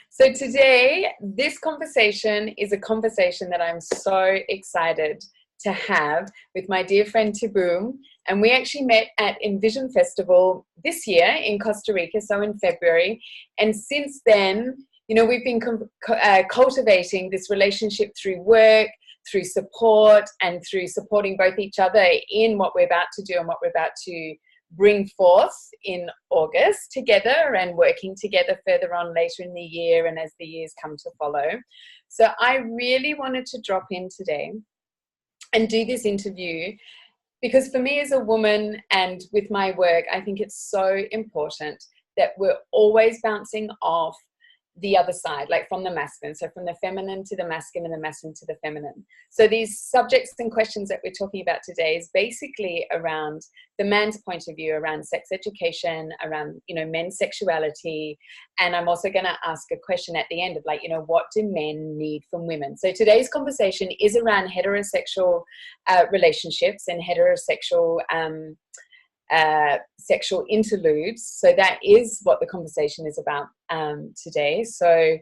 So today, this conversation is a conversation that I'm so excited to have with my dear friend Thibaut. And we actually met at Envision Festival this year in Costa Rica, so in February. And since then, we've been cultivating this relationship through work, through support, and through supporting both each other in what we're about to do and what we're about to bring forth in August together, and working together further on later in the year and as the years come to follow. So I really wanted to drop in today and do this interview because for me as a woman and with my work, I think it's so important that we're always bouncing off the other side, like from the masculine. So from the feminine to the masculine and the masculine to the feminine. So these subjects and questions that we're talking about today is basically around the man's point of view, around sex education, around, men's sexuality. And I'm also going to ask a question at the end of what do men need from women? So today's conversation is around heterosexual relationships and heterosexual sexual interludes. So that is what the conversation is about today. So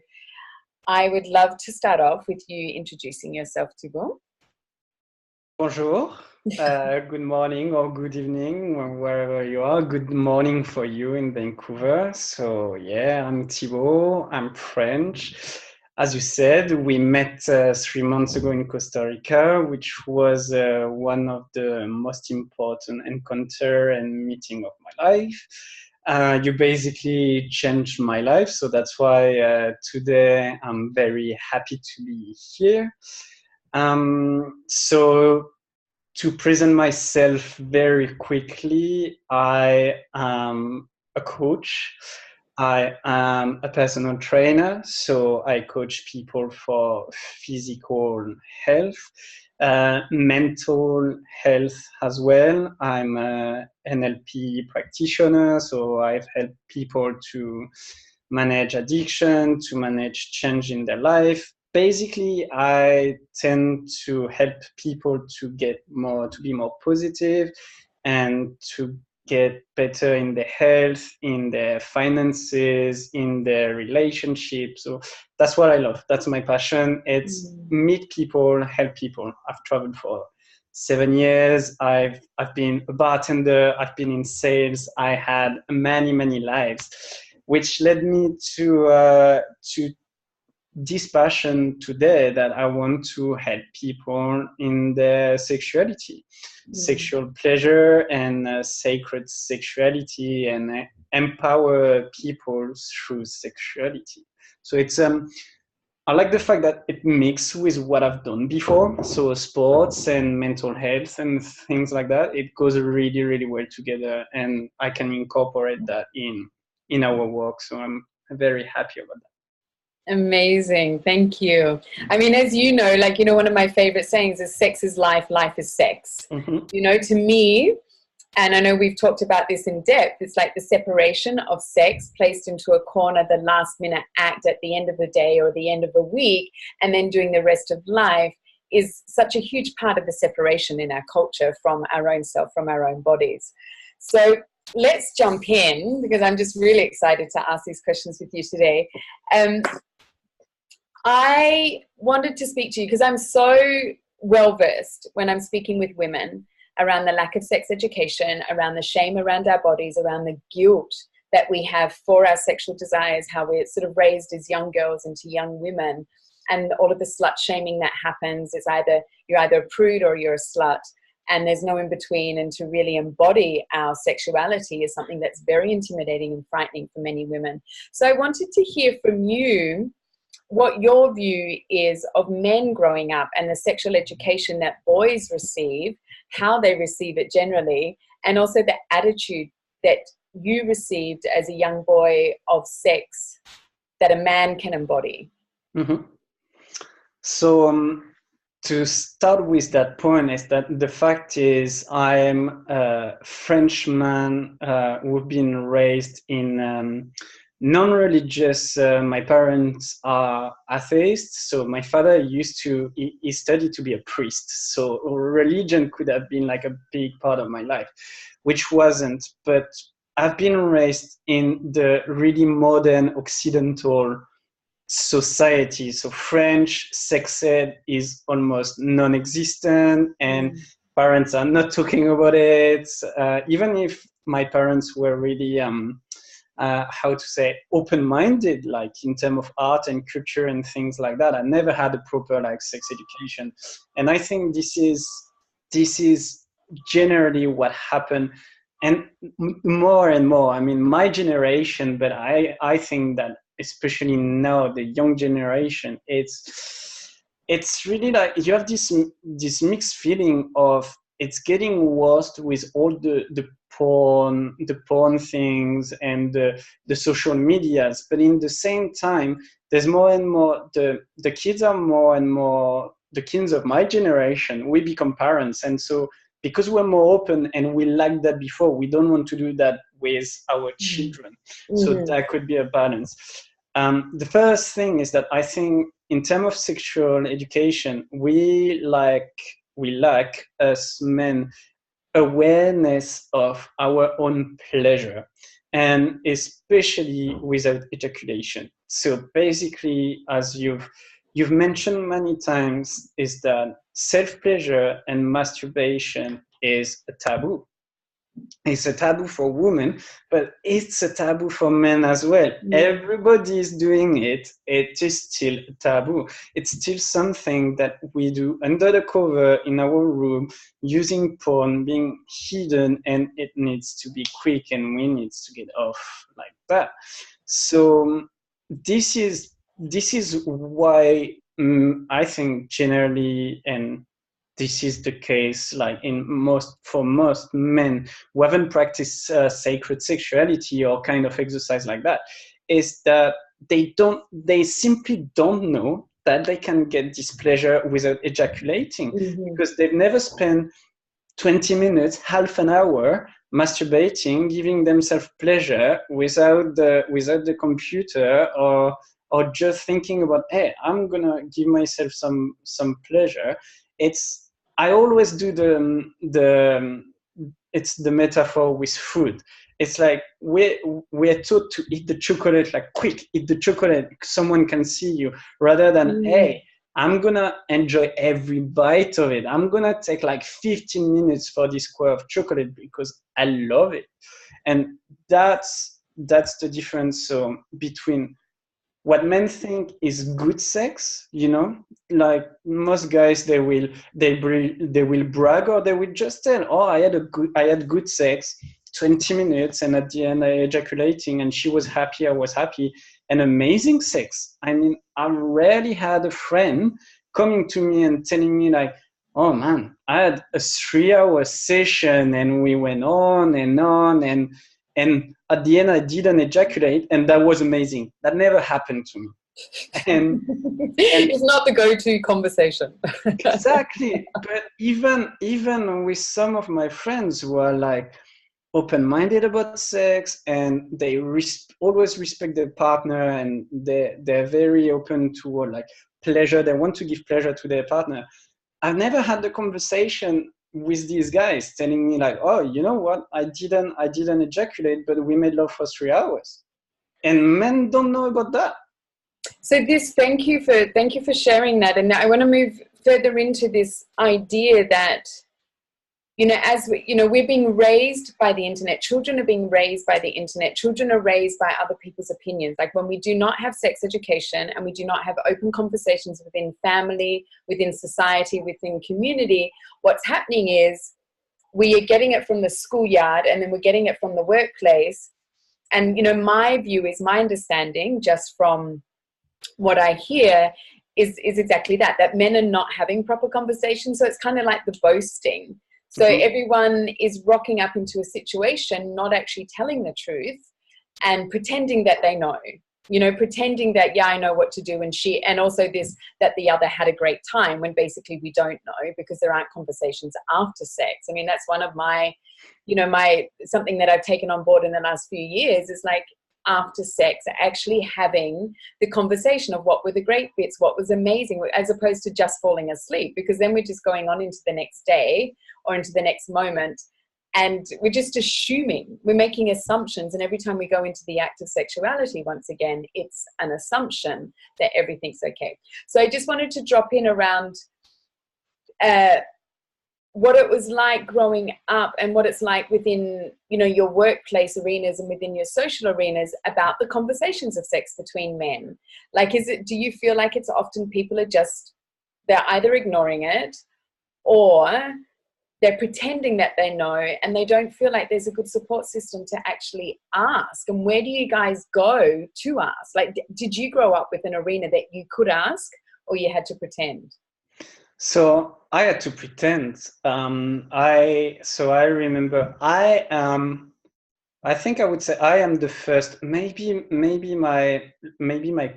I would love to start off with you introducing yourself, Thibaut. Bonjour, good morning or good evening, or wherever you are. Good morning for you in Vancouver. So yeah, I'm Thibaut, I'm French. As you said, we met 3 months ago in Costa Rica, which was one of the most important encounter and meeting of my life. You basically changed my life, so that's why today I'm very happy to be here. So to present myself very quickly, I am a coach. I am a personal trainer, so I coach people for physical health, mental health as well. I'm an NLP practitioner, so I've helped people to manage addiction, to manage change in their life. Basically, I tend to help people to be more positive and to get better in their health, in their finances, in their relationships. So that's what I love. That's my passion. It's meet people, help people. I've traveled for 7 years. I've been a bartender. I've been in sales. I had many lives, which led me to this passion today, that I want to help people in their sexuality, sexual pleasure and sacred sexuality, and empower people through sexuality. So it's I like the fact that it mixes with what I've done before, so sports and mental health and things like that. It goes really well together, and I can incorporate that in our work. So I'm very happy about that. Amazing. Thank you. I mean, as you know, one of my favorite sayings is sex is life, life is sex. Mm-hmm. To me, and I know we've talked about this in depth, it's like the separation of sex placed into a corner, the last minute act at the end of the day or the end of the week, and then doing the rest of life is such a huge part of the separation in our culture from our own self, from our own bodies. So let's jump in, because I'm just really excited to ask these questions with you today. I wanted to speak to you because I'm so well versed when I'm speaking with women around the lack of sex education, around the shame around our bodies, around the guilt that we have for our sexual desires, how we're sort of raised as young girls into young women, and all of the slut shaming that happens is you're either a prude or you're a slut, and there's no in between. And to really embody our sexuality is something that's very intimidating and frightening for many women. So I wanted to hear from you what your view is of men growing up and the sexual education that boys receive, how they receive it generally, and also the attitude that you received as a young boy of sex that a man can embody. Mm-hmm. So to start with that point is that the fact is I am a Frenchman who've been raised in non-religious. My parents are atheists, so my father he studied to be a priest, so religion could have been like a big part of my life, which wasn't. But I've been raised in the really modern Occidental society. So French sex ed is almost non-existent, and parents are not talking about it. Even if my parents were really, how to say, open-minded, like in terms of art and culture and things like that, I never had a proper like sex education. And I think this is generally what happened. And more and more, I mean, my generation, but I think that especially now, the young generation, it's really like you have this mixed feeling of it's getting worse with all the porn things and the social medias. But in the same time, there's more and more, the kids are more and more, the kids of my generation, we become parents. And so because we're more open and we liked that before, we don't want to do that with our children. So that could be a balance. The first thing is that I think in terms of sexual education, we lack us men awareness of our own pleasure, and especially without ejaculation. So basically, as you've mentioned many times, is that self-pleasure and masturbation is a taboo. It's a taboo for women, but it's a taboo for men as well. Everybody is doing it. It is still a taboo. It's still something that we do under the cover in our room, using porn, being hidden, and it needs to be quick, and we need to get off like that. So this is why I think generally, and this is the case like for most men who haven't practiced sacred sexuality or kind of exercise like that, is that they simply don't know that they can get this pleasure without ejaculating, because they've never spent 20 minutes, half an hour masturbating, giving themselves pleasure without the computer, or just thinking about, hey, I'm gonna give myself some pleasure. I always do it's the metaphor with food. It's like we're taught to eat the chocolate, like quick, eat the chocolate, someone can see you, rather than, hey, I'm gonna enjoy every bite of it. I'm gonna take like 15 minutes for this square of chocolate because I love it. And that's the difference between what men think is good sex, like most guys, they will brag, or they will just tell, oh, I had good sex, 20 minutes, and at the end I ejaculating, and she was happy, I was happy, and amazing sex. I mean, I rarely had a friend coming to me and telling me like, oh man, I had a 3-hour session and we went on, and at the end I didn't ejaculate, and that was amazing. That never happened to me. And it's not the go-to conversation. Exactly. But even with some of my friends who are like open-minded about sex, and they always respect their partner, and they're very open to like pleasure, they want to give pleasure to their partner, I've never had the conversation with these guys telling me like, oh, you know what, I didn't ejaculate, but we made love for 3 hours. And men don't know about that. So thank you for sharing that. And I want to move further into this idea that, as we're being raised by the internet. Children are being raised by the internet. Children are raised by other people's opinions. Like when we do not have sex education, and we do not have open conversations within family, within society, within community, what's happening is we are getting it from the schoolyard, and then we're getting it from the workplace. And, my view is, my understanding just from what I hear is exactly that men are not having proper conversations. So it's kind of like the boasting. So everyone is rocking up into a situation, not actually telling the truth, and pretending that they know, pretending that, yeah, I know what to do. And also that the other had a great time, when basically we don't know, because there aren't conversations after sex. I mean, that's one of my, something that I've taken on board in the last few years is like, after sex, actually having the conversation of what were the great bits, what was amazing, as opposed to just falling asleep, because then we're just going on into the next day or into the next moment. And we're just assuming, we're making assumptions. And every time we go into the act of sexuality, once again, it's an assumption that everything's okay. So I just wanted to drop in around what it was like growing up and what it's like within, you know, your workplace arenas and within your social arenas about the conversations of sex between men. Like, do you feel like it's often people are just, they're either ignoring it or they're pretending that they know, and they don't feel like there's a good support system to actually ask? And where do you guys go to ask? Like, did you grow up with an arena that you could ask, or you had to pretend? So I had to pretend. I remember I think I would say I am the first. Maybe my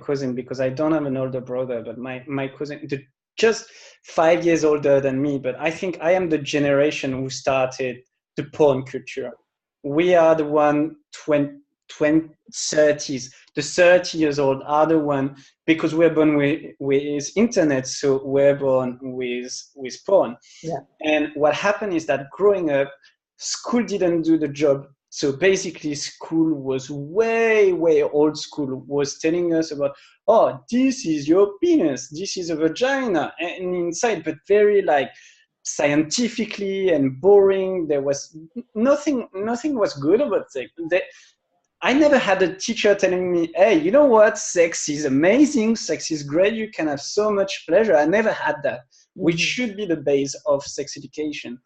cousin, because I don't have an older brother, but my cousin, just 5 years older than me. But I think I am the generation who started the porn culture. We are the 30s. The 30 years old are the one, because we're born with internet, so we're born with porn. Yeah. And what happened is that growing up, school didn't do the job. So basically, school was way old school, was telling us about, oh, this is your penis, this is a vagina, and inside, but very like scientifically and boring. There was nothing was good about sex. I never had a teacher telling me, hey, you know what? Sex is amazing. Sex is great. You can have so much pleasure. I never had that, which should be the base of sex education.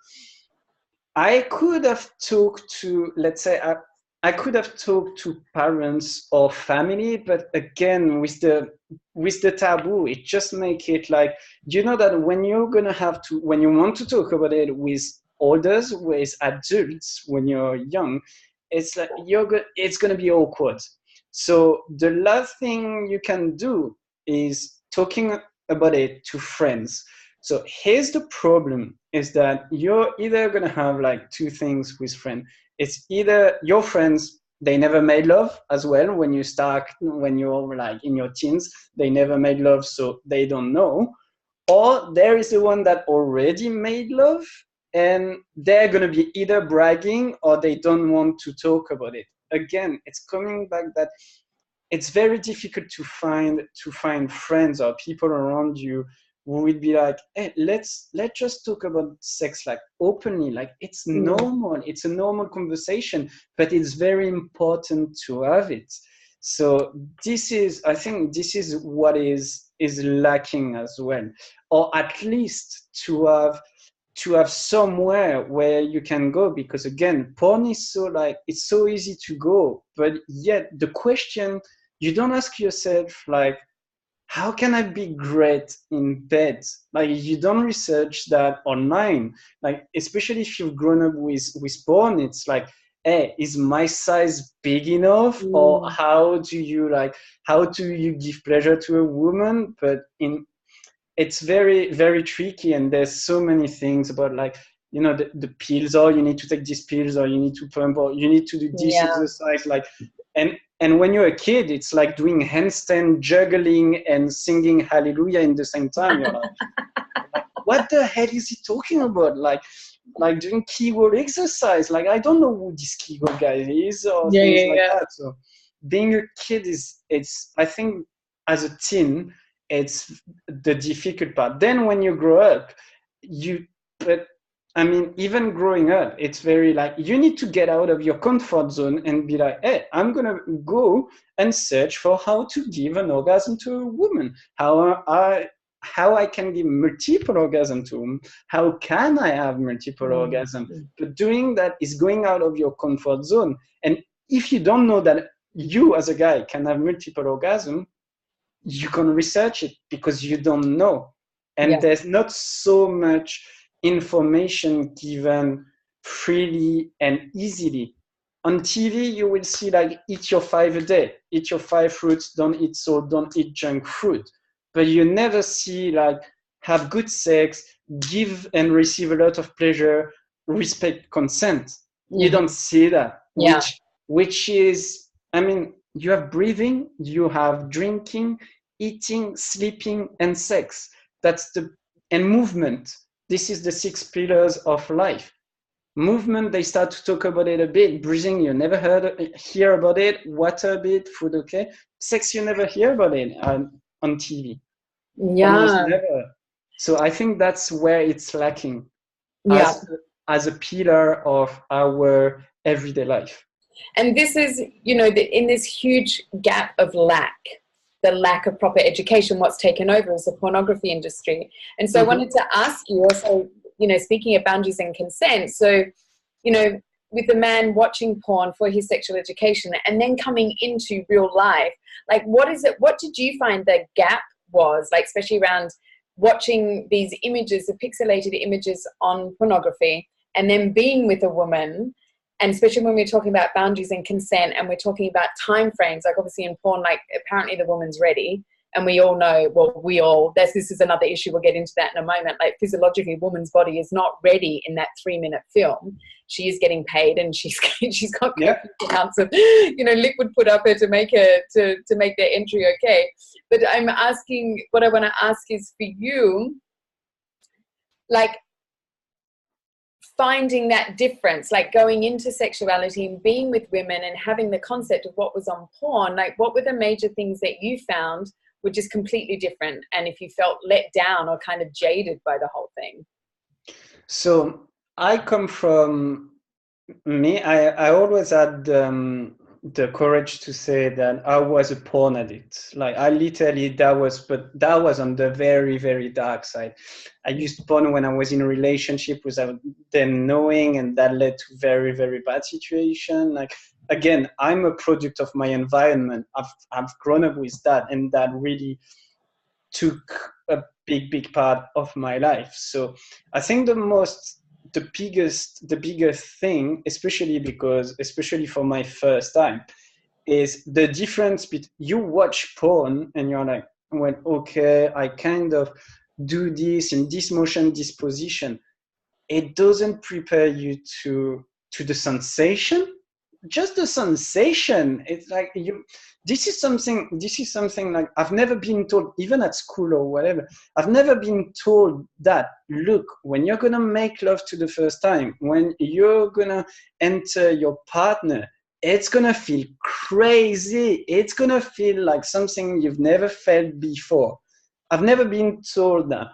I could have talked to, let's say, I could have talked to parents or family, but again, with the taboo, it just make it like, you know, that when you want to talk about it with elders, with adults, when you're young, it's like it's going to be awkward. So the last thing you can do is talking about it to friends. So here's the problem, is that you're either going to have like two things with friends. It's either your friends, they never made love as well. When you're like in your teens, they never made love, so they don't know. Or there is the one that already made love, and they're going to be either bragging or they don't want to talk about it. Again, it's coming back that it's very difficult to find friends or people around you who would be like, hey, let's just talk about sex like openly, like it's normal, it's a normal conversation, but it's very important to have it. So I think this is what is lacking as well, or at least to have somewhere where you can go, because again, porn is so like, it's so easy to go, but yet the question, you don't ask yourself like, how can I be great in bed? Like, you don't research that online, like especially if you've grown up with porn. It's like, hey, is my size big enough? Or how do you give pleasure to a woman? But it's very, very tricky, and there's so many things about, like, you know, the pills, or you need to take these pills, or you need to pump, or you need to do this exercise, like, and when you're a kid, it's like doing handstand, juggling, and singing hallelujah in the same time. You're like, what the hell is he talking about? Like doing keyword exercise. Like, I don't know who this keyword guy is, or things like that. So being a kid I think as a teen, it's the difficult part. Then when you grow up, but I mean, even growing up, it's very like, you need to get out of your comfort zone and be like, hey, I'm going to go and search for how to give an orgasm to a woman, how I can give multiple orgasm to them, how can I have multiple orgasm. But doing that is going out of your comfort zone. And if you don't know that you as a guy can have multiple orgasm, you can research it, because you don't know. And there's not so much information given freely and easily. On TV, you will see like, eat your 5 a day, eat your 5 fruits, don't eat salt, don't eat junk food. But you never see like, have good sex, give and receive a lot of pleasure, respect consent. You don't see that, which is, I mean, you have breathing, you have drinking, eating, sleeping, and sex. And movement. This is the 6 pillars of life. Movement, they start to talk about it a bit. Breathing, you never hear about it. Water a bit, food okay. Sex, you never hear about it on TV. Almost Yeah. never. So I think that's where it's lacking Yeah. as a pillar of our everyday life. And this is, you know, in this huge gap of lack, the lack of proper education, what's taken over is the pornography industry. And so I wanted to ask you also, you know, speaking of boundaries and consent, so, you know, with the man watching porn for his sexual education and then coming into real life, like what did you find the gap was, like especially around watching these images, the pixelated images on pornography, and then being with a woman, and especially when we're talking about boundaries and consent and we're talking about time frames, like obviously in porn, like apparently the woman's ready, and we all know, well, this is another issue, we'll get into that in a moment, like physiologically a woman's body is not ready in that 3-minute film. She is getting paid and she's got amounts of, you know, liquid put up her to make their entry okay. But what I want to ask is for you, like, finding that difference, like going into sexuality and being with women and having the concept of what was on porn, like what were the major things that you found were just completely different, and if you felt let down or kind of jaded by the whole thing? So I come from I always had the courage to say that I was a porn addict. Like I literally, that was on the very, very dark side. I used porn when I was in a relationship without them knowing, and that led to very, very bad situation. Like again, I'm a product of my environment. I've grown up with that, and that really took a big part of my life. So I think the biggest thing, especially for my first time, is the difference between you watch porn and you're like, well, okay, I kind of do this in this motion, this position. It doesn't prepare you to the sensation. Just the sensation. It's like this is something like I've never been told, even at school or whatever. I've never been told that, look, when you're gonna make love to the first time, when you're gonna enter your partner, it's gonna feel crazy. It's gonna feel like something you've never felt before. I've never been told that.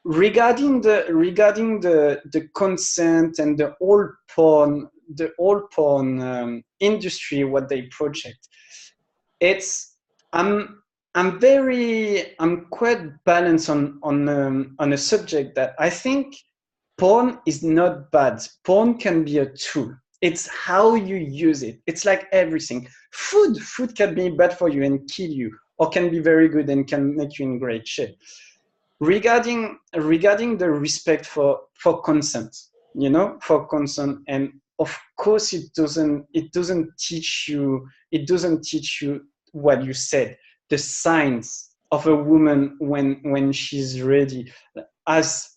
Regarding the consent and the old porn industry, what they project, I'm quite balanced on a subject that I think porn is not bad. Porn can be a tool. It's how you use it. It's like everything. Food can be bad for you and kill you, or can be very good and can make you in great shape. Regarding the respect for consent, for consent, and of course it doesn't teach you what you said, the signs of a woman when she's ready. As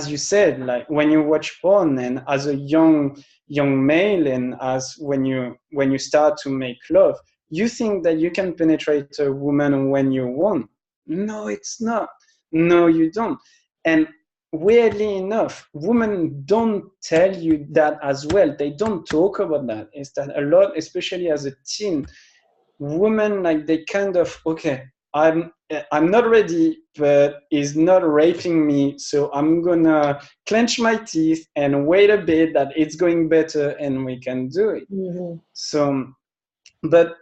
you said, like when you watch porn, and as a young male, and as when you start to make love, you think that you can penetrate a woman when you want. No, it's not. No, you don't. And weirdly enough, women don't tell you that as well. They don't talk about that. It's that a lot, especially as a teen, women, like, they kind of, okay, I'm not ready, but he's not raping me, so I'm gonna clench my teeth and wait a bit that it's going better and we can do it. Mm-hmm. So, but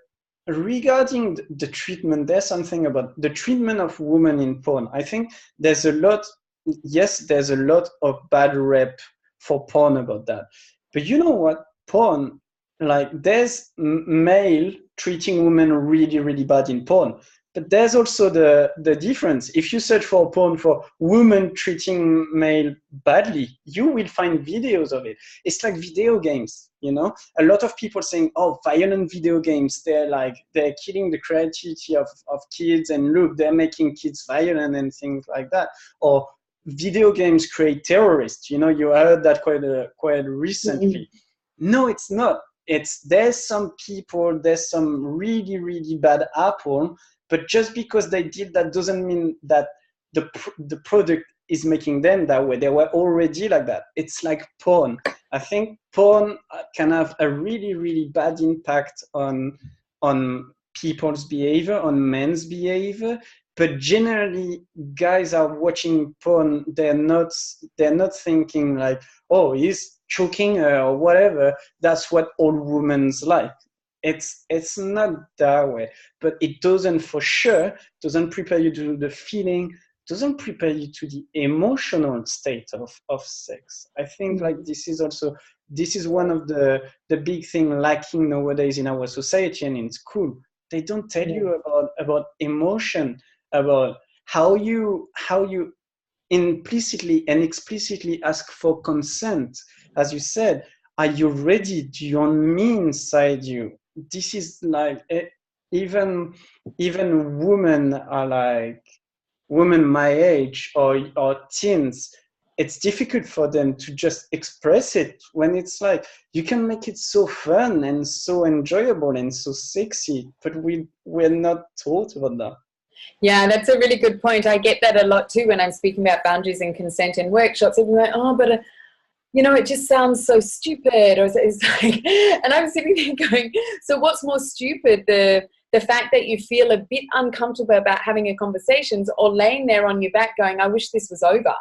regarding the treatment, there's something about the treatment of women in porn. I think there's a lot of bad rep for porn about that. But you know what? Porn, like, there's male treating women really, really bad in porn. But there's also the difference. If you search for porn for women treating male badly, you will find videos of it. It's like video games, A lot of people saying, oh, violent video games, they're killing the creativity of kids, and look, they're making kids violent and things like that. Or video games create terrorists. You heard that quite recently. Mm-hmm. No, it's not. There's some really, really bad apple, but just because they did that doesn't mean that the product is making them that way. They were already like that. It's like porn. I think porn can have a really, really bad impact on people's behavior, on men's behavior. But generally, guys are watching porn. They're not thinking like, oh, he's choking her or whatever. That's what all women's like. It's not that way. But it doesn't prepare you to the feeling, doesn't prepare you to the emotional state of sex. I think like this is one of the big thing lacking nowadays in our society and in school. They don't tell you about emotion, about how you implicitly and explicitly ask for consent. As you said, are you ready? Do you want me inside you? This is like even women are like women my age or teens. It's difficult for them to just express it when it's like you can make it so fun and so enjoyable and so sexy, but we're not taught about that. Yeah, that's a really good point. I get that a lot too when I'm speaking about boundaries and consent in workshops. People are like, oh, but you know, it just sounds so stupid. Or it's like, and I'm sitting there going, so what's more stupid, the fact that you feel a bit uncomfortable about having a conversation, or laying there on your back going, I wish this was over.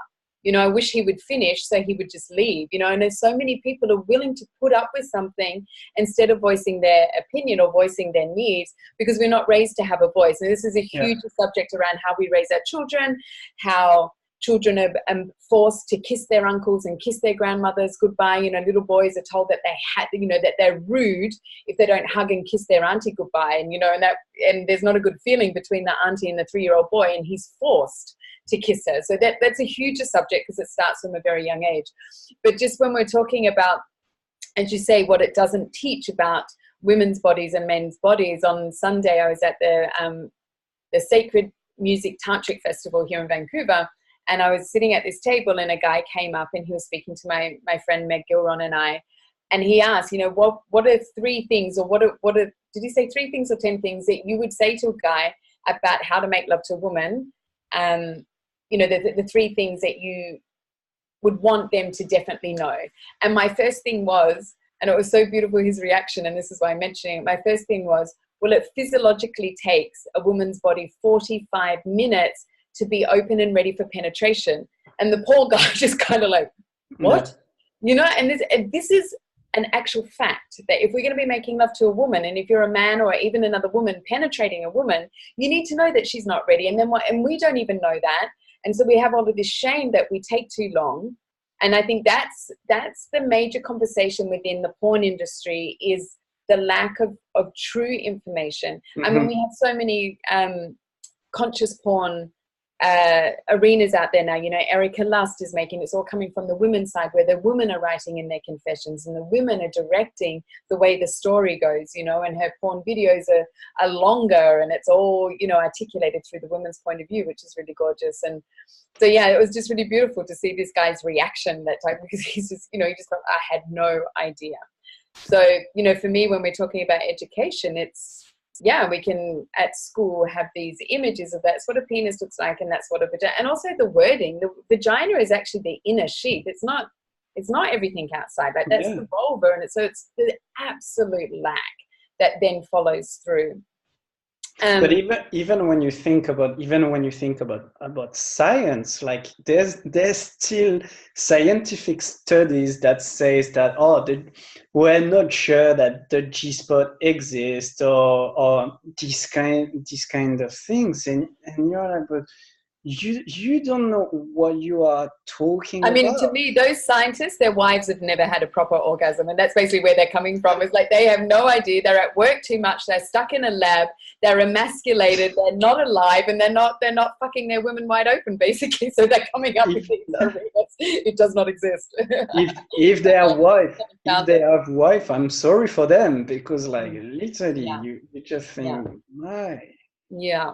You know, I wish he would finish so he would just leave, you know, and there's so many people are willing to put up with something instead of voicing their opinion or voicing their needs, because we're not raised to have a voice. And this is a huge subject around how we raise our children, how children are forced to kiss their uncles and kiss their grandmothers goodbye. You know, little boys are told that that they're rude if they don't hug and kiss their auntie goodbye. And, you know, and there's not a good feeling between the auntie and the 3-year-old boy, and he's forced to kiss her. So that's a huge subject because it starts from a very young age. But just when we're talking about, as you say, what it doesn't teach about women's bodies and men's bodies, on Sunday I was at the Sacred Music Tantric Festival here in Vancouver, and I was sitting at this table and a guy came up and he was speaking to my friend Meg Gilron and I, and he asked, you know, what are 3 things, or what are did he say 3 things or 10 things that you would say to a guy about how to make love to a woman? You know, the 3 things that you would want them to definitely know. And my first thing was, and it was so beautiful, his reaction, and this is why I'm mentioning it, my first thing was, well, it physiologically takes a woman's body 45 minutes to be open and ready for penetration. And the poor guy just kind of like, what? You know, and this is an actual fact, that if we're going to be making love to a woman, and if you're a man or even another woman penetrating a woman, you need to know that she's not ready. And then and we don't even know that. And so we have all of this shame that we take too long. And I think that's the major conversation within the porn industry, is the lack of true information. I mean, we have so many conscious porn arenas out there now. You know, Erica Lust is making, it's all coming from the women's side, where the women are writing in their confessions and the women are directing the way the story goes, you know, and her porn videos are longer, and it's all, you know, articulated through the women's point of view, which is really gorgeous. And so, yeah, it was just really beautiful to see this guy's reaction that time, because he's just, you know, he just thought, I had no idea. So, you know, for me, when we're talking about education, it's, yeah, we can at school have these images of that's what a penis looks like, and that's what a vagina, and also the wording. The vagina is actually the inner sheath. It's not everything outside. Like that's the vulva, and it's the absolute lack that then follows through. But even when you think about science, like there's still scientific studies that says that we're not sure that the G-spot exists or these kind of things, and you're like, but you don't know what you are talking about. I mean, to me, those scientists, their wives have never had a proper orgasm, and that's basically where they're coming from. It's like they have no idea. They're at work too much. They're stuck in a lab. They're emasculated. They're not alive, and they're not fucking their women wide open, basically. So they're coming up with these arenas. It does not exist. if they are have wife, I'm sorry for them, because like literally you just think, why? Yeah.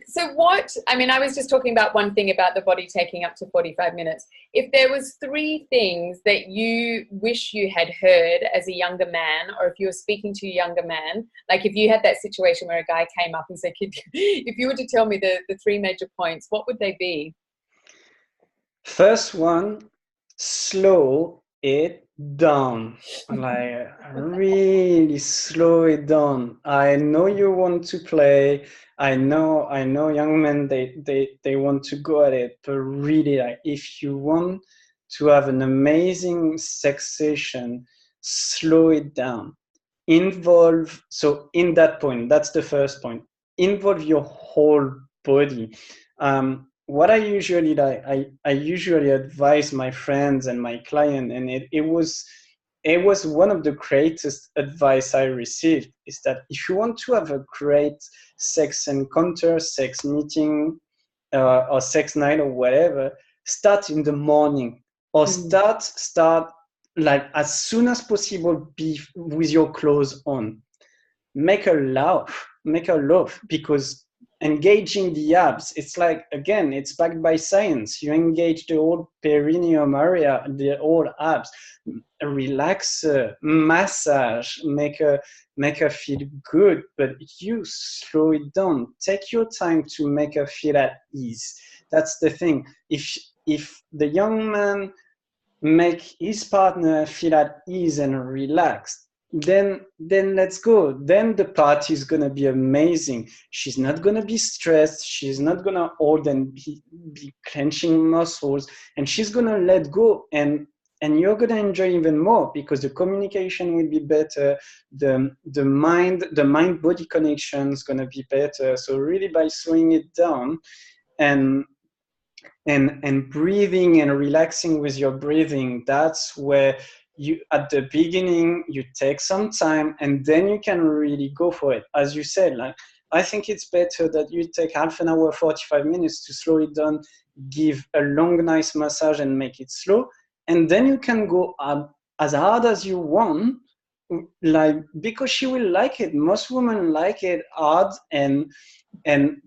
So I was just talking about one thing about the body taking up to 45 minutes. If there was 3 things that you wish you had heard as a younger man, or if you were speaking to a younger man, like if you had that situation where a guy came up and said, if you were to tell me the 3 major points, what would they be? First one, slow it down. Like really slow it down. I know you want to play. I know young men they want to go at it, but really like if you want to have an amazing sex session, slow it down. Involve, so in that point, that's the first point. Involve your whole body. What I usually like, I usually advise my friends and my client, and it was one of the greatest advice I received, is that if you want to have a great sex encounter, sex meeting, or sex night or whatever, start in the morning, or start like as soon as possible, be with your clothes on. Make her laugh, because engaging the abs, it's like, again, it's backed by science. You engage the whole perineum area, the whole abs. Relax, massage, make her feel good, but you slow it down. Take your time to make her feel at ease. That's the thing. If the young man make his partner feel at ease and relaxed, then let's go. Then the party is gonna be amazing. She's not gonna be stressed. She's not gonna hold and be clenching muscles, and she's gonna let go, and you're gonna enjoy even more, because the communication will be better. The mind body connection is gonna be better. So really, by slowing it down and breathing and relaxing with your breathing, that's where you, at the beginning, you take some time, and then you can really go for it. As you said, like, I think it's better that you take half an hour, 45 minutes to slow it down, give a long, nice massage and make it slow. And then you can go as hard as you want, like, because she will like it. Most women like it hard,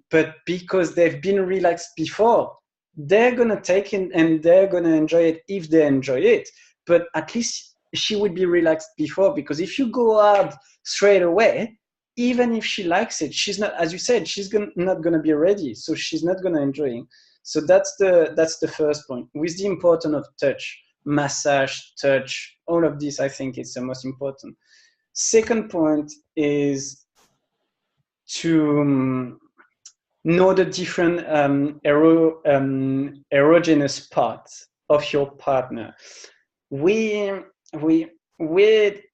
but because they've been relaxed before, they're gonna take it and they're gonna enjoy it if they enjoy it. But at least she would be relaxed before, because if you go hard straight away, even if she likes it, she's not, as you said, she's not gonna be ready, so she's not gonna enjoy it. So that's the first point, with the importance of touch, massage, touch, all of this. I think it's the most important. Second point is to know the different erogenous parts of your partner. We're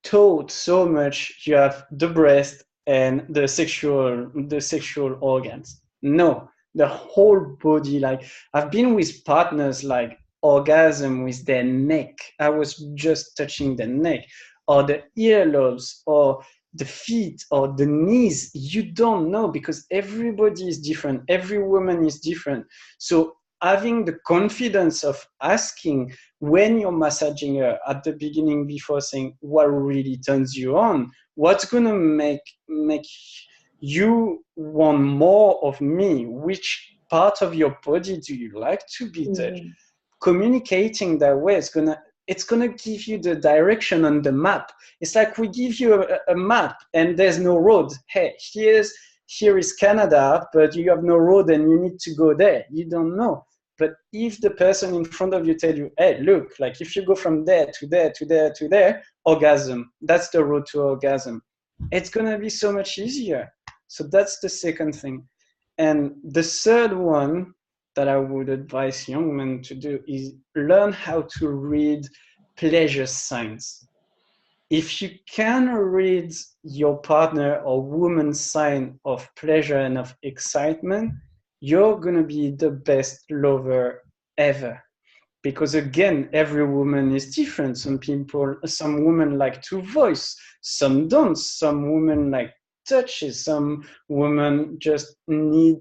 taught so much you have the breast and the sexual organs. No, the whole body. Like, I've been with partners like orgasm with their neck. I was just touching the neck, or the earlobes, or the feet, or the knees. You don't know, because everybody is different. Every woman is different. So having the confidence of asking, when you're massaging her at the beginning, before saying what really turns you on, what's gonna make you want more of me, which part of your body do you like to be touched? Communicating that way, it's gonna give you the direction on the map. It's like we give you a map and there's no road. Hey, here is Canada, but you have no road and you need to go there. You don't know. But if the person in front of you tell you, hey, look, like, if you go from there to there to there to there, orgasm, that's the road to orgasm, it's gonna be so much easier. So that's the second thing. And the third one that I would advise young men to do is learn how to read pleasure signs. If you can read your partner or woman's sign of pleasure and of excitement, you're gonna be the best lover ever. Because again, every woman is different. Some women like to voice, some don't. Some women like touches, some women just need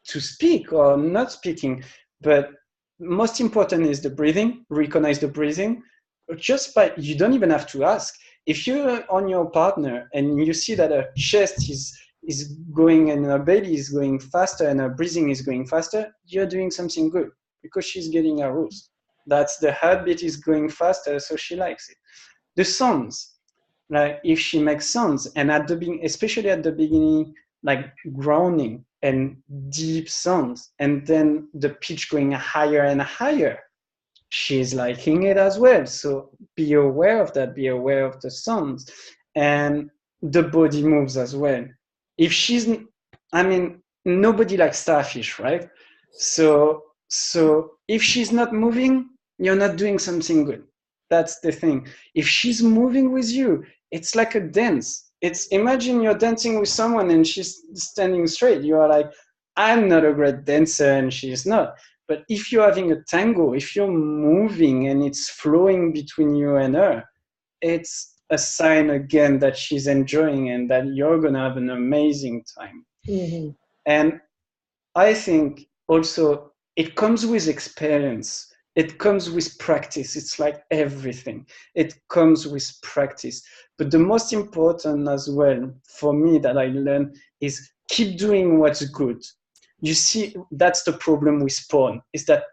to speak or not speaking. But most important is the breathing. Recognize the breathing. You don't even have to ask. If you're on your partner and you see that her chest is going and her belly is going faster and her breathing is going faster, you're doing something good, because she's getting aroused. That's the heartbeat is going faster, so she likes it. The sounds, like if she makes sounds, and especially at the beginning, like groaning and deep sounds, and then the pitch going higher and higher. she's liking it as well. So be aware of that, be aware of the sounds, and the body moves as well. If she's, I mean, nobody likes starfish, right? So if she's not moving, you're not doing something good. That's the thing. If she's moving with you, it's like a dance. It's, imagine you're dancing with someone and she's standing straight. You are like, I'm not a great dancer and she's not. But if you're having a tango, if you're moving and it's flowing between you and her, it's a sign again that she's enjoying and that you're going to have an amazing time. Mm-hmm. And I think also it comes with experience. It comes with practice. It's like everything. It comes with practice. But the most important as well for me that I learned is keep doing what's good. You see, that's the problem with porn. Is that,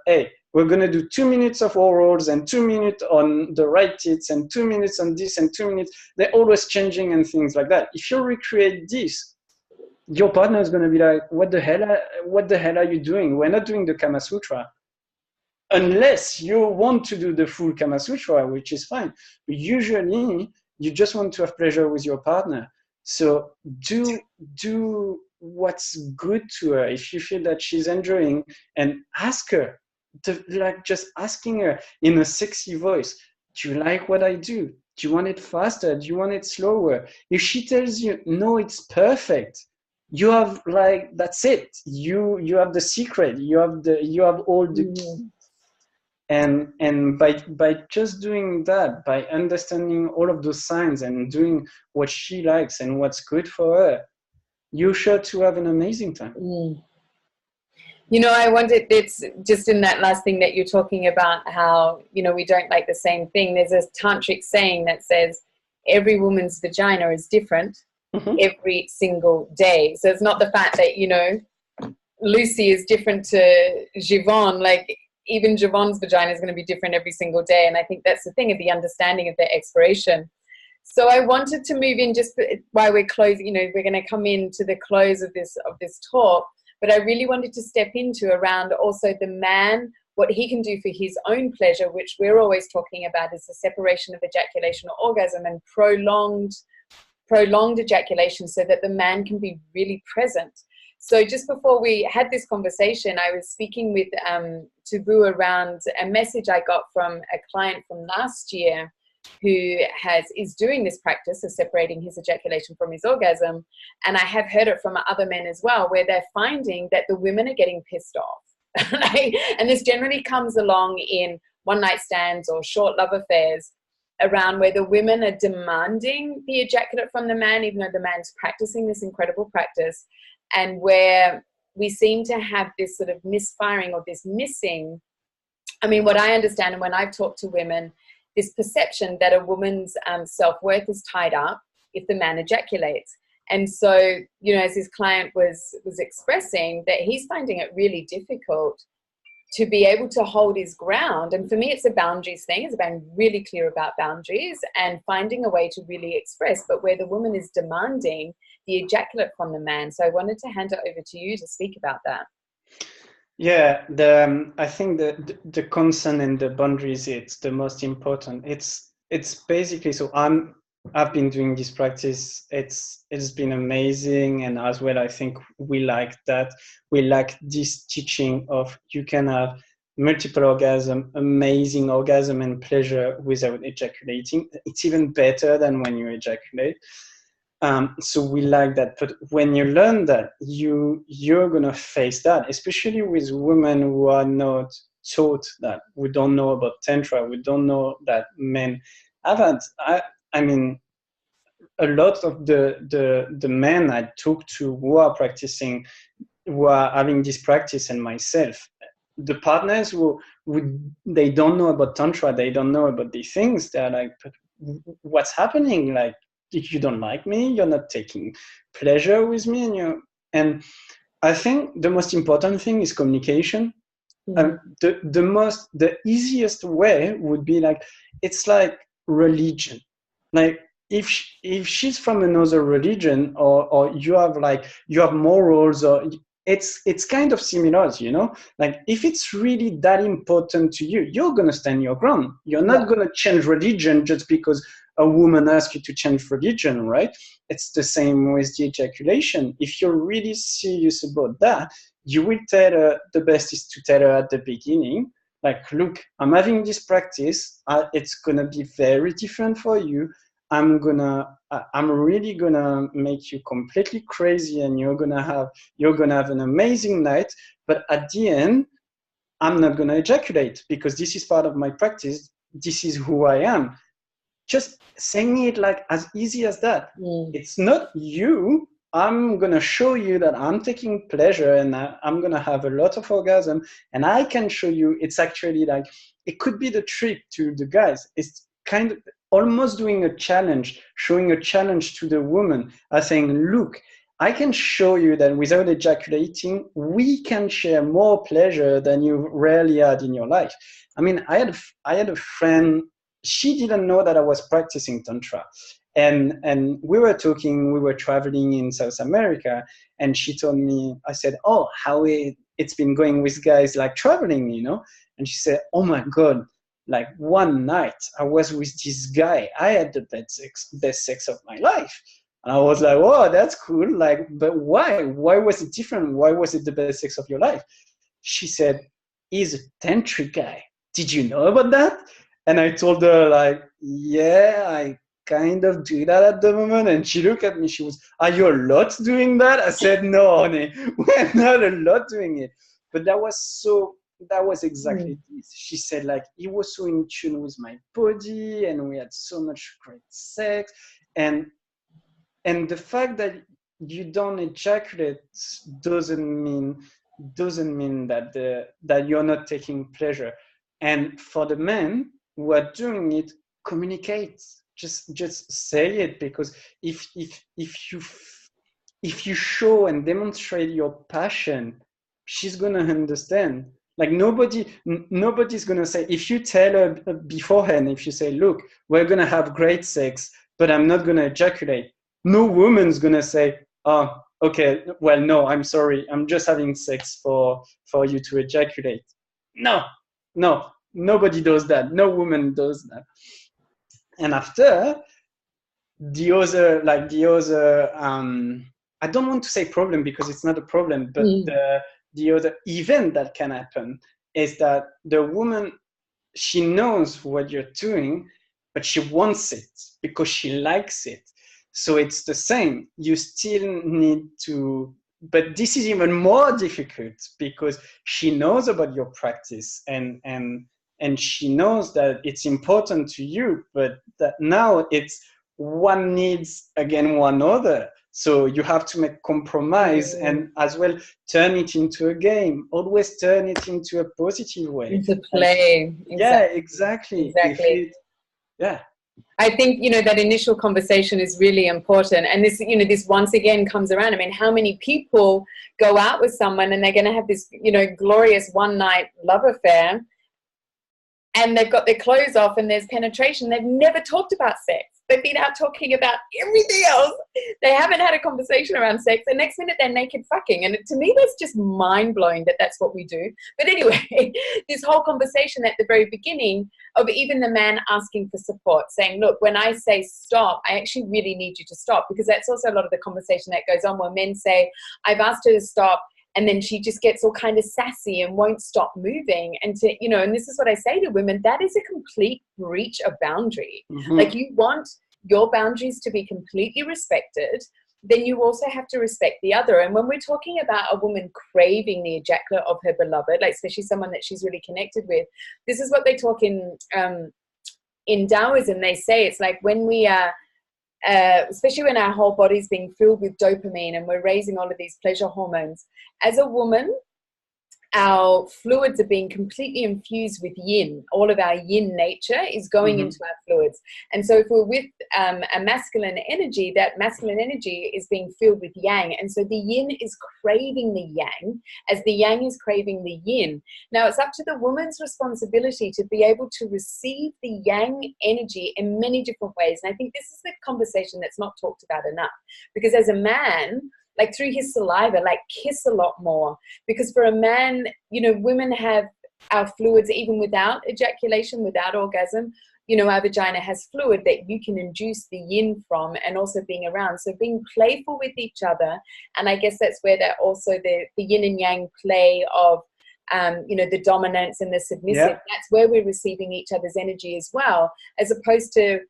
hey, we're going to do 2 minutes of orals and 2 minutes on the right tits and 2 minutes on this and 2 minutes. They're always changing and things like that. If you recreate this, your partner is going to be like, what the hell are you doing? We're not doing the Kama Sutra. Unless you want to do the full Kama Sutra, which is fine. But usually, you just want to have pleasure with your partner. So do what's good to her. If you feel that she's enjoying, and ask her, like just asking her in a sexy voice, do you like what I do? Do you want it faster? Do you want it slower? If she tells you, no, it's perfect, you have, like, that's it. You have the secret. You have all the keys. And by just doing that, by understanding all of those signs and doing what she likes and what's good for her, you're sure to have an amazing time. You know, I wanted, it's just in that last thing that you're talking about, how, you know, we don't like the same thing. There's a tantric saying that says every woman's vagina is different every single day. So it's not the fact that, you know, Lucy is different to Yvonne. Like, even Yvonne's vagina is going to be different every single day. And I think that's the thing, of the understanding of the expiration. So I wanted to move in, just while we're closing, you know, we're going to come into the close of this talk, but I really wanted to step into around also the man, what he can do for his own pleasure, which we're always talking about is the separation of ejaculation or orgasm, and prolonged ejaculation, so that the man can be really present. So just before we had this conversation, I was speaking with Thibaut around a message I got from a client from last year who is doing this practice of separating his ejaculation from his orgasm. And I have heard it from other men as well, where they're finding that the women are getting pissed off. And this generally comes along in one-night stands or short love affairs, around where the women are demanding the ejaculate from the man, even though the man's practicing this incredible practice, and where we seem to have this sort of misfiring or this missing. I mean, what I understand, and when I've talked to women, this perception that a woman's self-worth is tied up if the man ejaculates. And so, you know, as his client was expressing, that he's finding it really difficult to be able to hold his ground. And for me, it's a boundaries thing. It's about being really clear about boundaries and finding a way to really express, but where the woman is demanding the ejaculate from the man. So I wanted to hand it over to you to speak about that. Yeah, I think the consent and the boundaries, it's the most important. It's basically, so I've been doing this practice. It's been amazing, and as well, I think we like that. We like this teaching of you can have multiple orgasm, amazing orgasm and pleasure without ejaculating. It's even better than when you ejaculate. So we like that. But when you learn that, you're gonna face that, especially with women who are not taught that. We don't know about tantra. We don't know that men haven't. I mean, a lot of the men I talk to who are practicing, who are having this practice, and myself, the partners who they don't know about tantra, they don't know about these things. They're like, but what's happening? Like, you don't like me, you're not taking pleasure with me, and I think the most important thing is communication. The easiest way would be like, it's like religion. Like, if she's from another religion, or you have morals, or it's kind of similar, you know, like if it's really that important to you, you're going to stand your ground. You're not going to change religion just because a woman asks you to change religion, right? It's the same with the ejaculation. If you're really serious about that, you will tell her, the best is to tell her at the beginning, like, look, I'm having this practice. It's going to be very different for you. I'm really gonna make you completely crazy, and you're gonna have an amazing night. But at the end, I'm not gonna ejaculate because this is part of my practice. This is who I am. Just saying it like as easy as that. It's not you. I'm gonna show you that I'm taking pleasure, and I'm gonna have a lot of orgasm, and I can show you. It's actually like, it could be the trick to the guys. It's kind of almost doing a challenge, showing a challenge to the woman, saying, look, I can show you that without ejaculating, we can share more pleasure than you rarely had in your life. I mean, I had a friend, she didn't know that I was practicing Tantra. And we were talking, we were traveling in South America, and she told me, I said, oh, how it's been going with guys like traveling, you know? And she said, oh my God, like one night I was with this guy, I had the best sex of my life. And I was like, oh, that's cool. Like, but why? Why was it different? Why was it the best sex of your life? She said, he's a tantric guy. Did you know about that? And I told her, like, yeah, I kind of do that at the moment. And she looked at me, she was, are you a lot doing that? I said, no, honey, we're not a lot doing it. But that was exactly this. She said, like, he was so in tune with my body, and we had so much great sex. And the fact that you don't ejaculate doesn't mean that you're not taking pleasure. And for the men who are doing it, communicate. Just say it, because if you show and demonstrate your passion, she's gonna understand. Like, nobody's gonna say, if you tell her beforehand, if you say, look, we're gonna have great sex, but I'm not gonna ejaculate, no woman's gonna say, oh, okay, well, no, I'm sorry, I'm just having sex for you to ejaculate. No, nobody does that. No woman does that. And after, the other, I don't want to say problem, because it's not a problem, but the other event that can happen is that the woman, she knows what you're doing, but she wants it because she likes it. So it's the same. You still need to, but this is even more difficult because she knows about your practice, and she knows that it's important to you, but that now it's one needs again one other. So you have to make compromise and as well turn it into a game. Always turn it into a positive way. Into play. Yeah, exactly. Yeah. I think, that initial conversation is really important. And this, this once again comes around. I mean, how many people go out with someone and they're going to have this, glorious one night love affair, and they've got their clothes off and there's penetration. They've never talked about sex. They've been out talking about everything else. They haven't had a conversation around sex. The next minute they're naked fucking. And to me, that's just mind-blowing that that's what we do. But anyway, this whole conversation at the very beginning of even the man asking for support, saying, look, when I say stop, I actually really need you to stop. Because that's also a lot of the conversation that goes on where men say, I've asked her to stop, and then she just gets all kind of sassy and won't stop moving. And and this is what I say to women, that is a complete breach of boundary. Mm-hmm. Like, you want your boundaries to be completely respected, then you also have to respect the other. And when we're talking about a woman craving the ejaculate of her beloved, like especially someone that she's really connected with, this is what they talk in Taoism. They say it's like when we are, especially when our whole body's being filled with dopamine and we're raising all of these pleasure hormones. As a woman, our fluids are being completely infused with yin. All of our yin nature is going into our fluids. And so if we're with a masculine energy, that masculine energy is being filled with yang. And so the yin is craving the yang as the yang is craving the yin. Now, it's up to the woman's responsibility to be able to receive the yang energy in many different ways. And I think this is the conversation that's not talked about enough. Because as a man, like through his saliva, like kiss a lot more. Because for a man, you know, women have our fluids even without ejaculation, without orgasm. You know, our vagina has fluid that you can induce the yin from, and also being around. So being playful with each other. And I guess that's where that also the yin and yang play of, you know, the dominance and the submissive, that's where we're receiving each other's energy as well, as opposed to,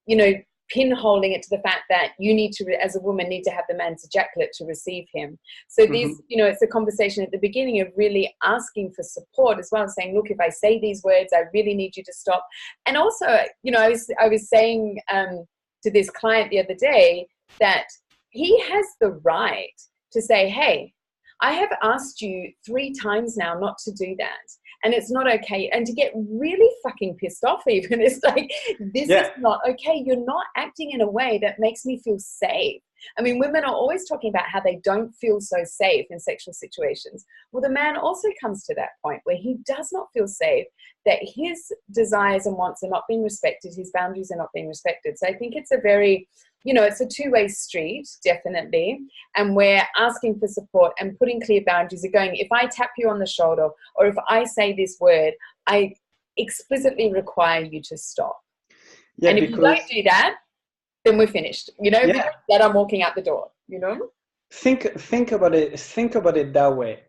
you know, pinholing it to the fact that you need to, as a woman, need to have the man's ejaculate to receive him. So these, you know, it's a conversation at the beginning of really asking for support as well, saying, look, if I say these words, I really need you to stop. And also, you know, I was saying to this client the other day that he has the right to say, hey, I have asked you 3 times now not to do that, and it's not okay. And to get really fucking pissed off even. It's like, this is not okay. You're not acting in a way that makes me feel safe. I mean, women are always talking about how they don't feel so safe in sexual situations. Well, the man also comes to that point where he does not feel safe, that his desires and wants are not being respected, his boundaries are not being respected. So I think it's a very, you know, it's a two-way street, definitely. And we're asking for support and putting clear boundaries of going, if I tap you on the shoulder or if I say this word, I explicitly require you to stop. And if you don't do that, then we're finished, you know, that I'm walking out the door, you know? Think about it that way.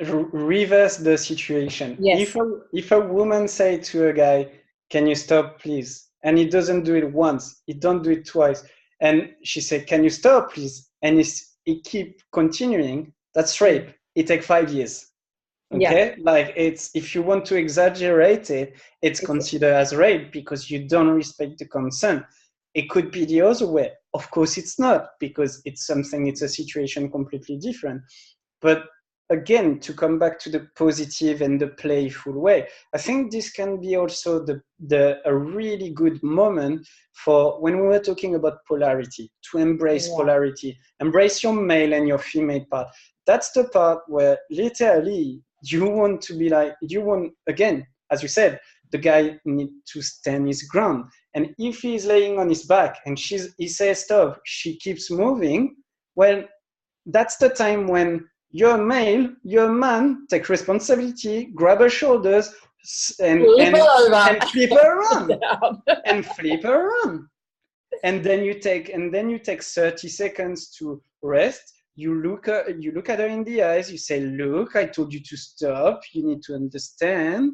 Reverse the situation. If a woman say to a guy, can you stop please? And he doesn't do it once, he don't do it twice. And she said, can you stop please? And he keep continuing, that's rape. It takes 5 years. Okay, like it's, if you want to exaggerate it, it's considered as rape because you don't respect the consent. It could be the other way. Of course, it's not, because it's a situation completely different. But again, to come back to the positive and the playful way, I think this can be also a really good moment for when we were talking about polarity, to embrace polarity, embrace your male and your female part. That's the part where literally you want to be like, you want, again, as you said, the guy needs to stand his ground. And if he's laying on his back and he says stop, she keeps moving, well, that's the time when you're a male, you're a man, take responsibility, grab her shoulders and flip her around. And flip her around. And then you take 30 seconds to rest. You look at her in the eyes, you say, look, I told you to stop, you need to understand.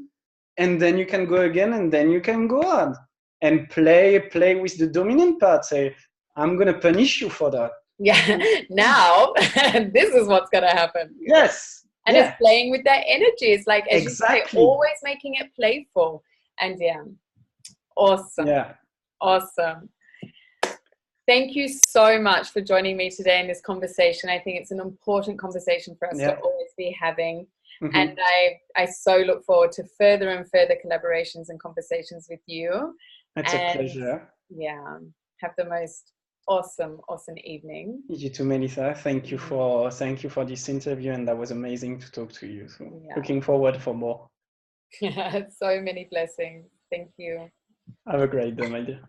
And then you can go again, and then you can go on and play with the dominant part. Say, I'm going to punish you for that. Yeah, now this is what's going to happen. Yes. And it's playing with that energy. It's like, as you say, always making it playful. And awesome. Yeah. Awesome. Thank you so much for joining me today in this conversation. I think it's an important conversation for us to always be having. And I so look forward to further and further collaborations and conversations with you. It's a pleasure. Yeah. Have the most awesome evening. You too, Melissa. Thank you for this interview, and that was amazing to talk to you. So looking forward for more. So many blessings. Thank you. Have a great day, my dear.